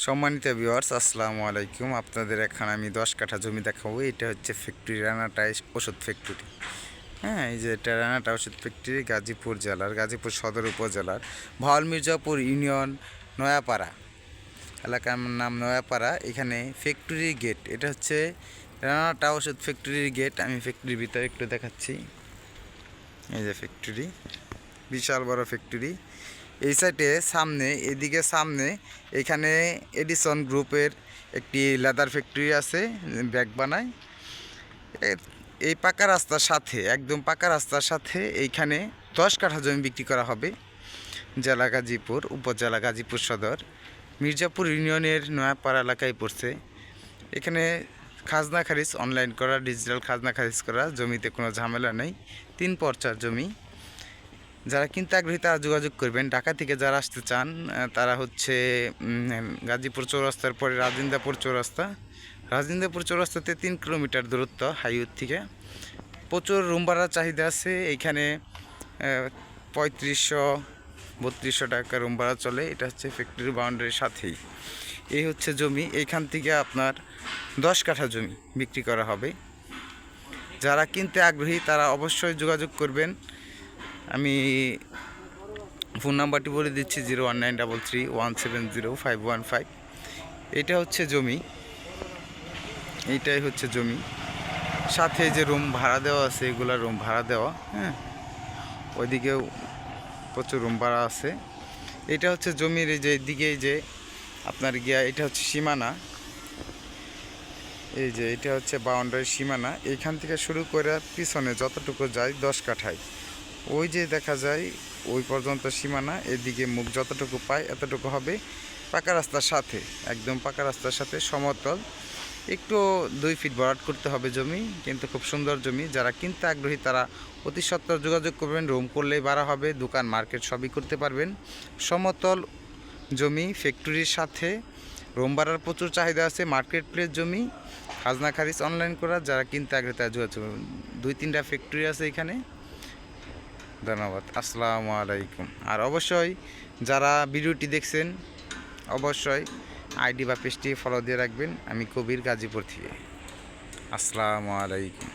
সম্মানিত ভিউয়ার্স, আসসালামু আলাইকুম। আপনাদের এখন আমি 10 কাঠা জমি দেখাবো। এটা হচ্ছে ফ্যাক্টরি, রানাটা ওষুধ ফ্যাক্টরি। হ্যাঁ, এই যে এটা রানাটা ওষুধ ফ্যাক্টরি, গাজীপুর জেলার, গাজীপুর সদর উপজেলার ভাওয়াল মির্জাপুর ইউনিয়ন, নয়াপাড়া এলাকার নাম নয়াপাড়া। এখানে ফ্যাক্টরির গেট, এটা হচ্ছে রানাটা ওষুধ ফ্যাক্টরির গেট। আমি ফ্যাক্টরির ভিতরে একটু দেখাচ্ছি। এই যে ফ্যাক্টরি, বিশাল বড় ফ্যাক্টরি। এই সাইডে সামনে, এদিকে সামনে এখানে এডিসন গ্রুপের একটি লেদার ফ্যাক্টরি আছে, ব্যাগ বানায়। এই পাকা রাস্তার সাথে, একদম পাকা রাস্তার সাথে এইখানে 10 কাঠা জমি বিক্রি করা হবে। জেলা গাজীপুর, উপজেলা গাজীপুর সদর, মির্জাপুর ইউনিয়নের নয়াপাড়া এলাকায় পড়ছে। এখানে খাজনা খারিজ অনলাইন করা, ডিজিটাল খাজনা খারিজ করা, জমিতে কোনো ঝামেলা নেই। 3 পর্চার জমি। যারা কিনতে আগ্রহী তারা যোগাযোগ করবেন। ঢাকা থেকে যারা আসতে চান তারা হচ্ছে গাজীপুর চৌরাস্তার পরে রাজিন্দাপুর চৌরাস্তা, রাজিন্দাপুর চৌরাস্তাতে 3 কিলোমিটার দূরত্ব হাইওয়ে থেকে। প্রচুর রুম ভাড়ার চাহিদা আছে এইখানে। 3500-3200 টাকা রুম ভাড়া চলে। এটা হচ্ছে ফ্যাক্টরি বাউন্ডারির সাথেই। এই হচ্ছে জমি। এইখান থেকে আপনার 10 কাঠা জমি বিক্রি করা হবে। যারা কিনতে আগ্রহী তারা অবশ্যই যোগাযোগ করবেন। আমি ফোন নাম্বারটি বলে দিচ্ছি, 01933170515। এটা হচ্ছে জমি, এইটাই হচ্ছে জমি। সাথে যে রুম ভাড়া দেওয়া আছে, এগুলো রুম ভাড়া দেওয়া। হ্যাঁ, ওইদিকেও প্রচুর রুম ভাড়া আছে। এটা হচ্ছে জমির এই যে দিকে, যে আপনার গিয়া, এটা হচ্ছে সীমানা। এই যে এটা হচ্ছে বাউন্ডারির সীমানা। এইখান থেকে শুরু করে পিছনে যতটুকু যায় 10 কাঠায়, ওই যে দেখা যায় ওই পর্যন্ত সীমানা। এদিকে মুখ যতটুকু পায় এতটুকু হবে পাকা রাস্তার সাথে, একদম পাকা রাস্তার সাথে সমতল। একটু 2 ফিট ভরাট করতে হবে জমি, কিন্তু খুব সুন্দর জমি। যারা কিনতে আগ্রহী তারা অতি সত্বর যোগাযোগ করবেন। রুম করলেই ভাড়া হবে, দোকান মার্কেট সবই করতে পারবেন। সমতল জমি, ফ্যাক্টরির সাথে, রুম ভাড়ার প্রচুর চাহিদা আছে। মার্কেট প্লেস জমি, খাজনা খারিজ অনলাইন করা। যারা কিনতে আগ্রহী তারা যোগাযোগ করবেন। 2-3টা ফ্যাক্টরি আছে এখানে। ধন্যবাদ, আসসালামু আলাইকুম। আর অবশ্যই যারা ভিডিওটি দেখছেন অবশ্যই আইডি বা পেজটি ফলো দিয়ে রাখবেন। আমি কবির, গাজীপুর থেকে। আসসালামু আলাইকুম।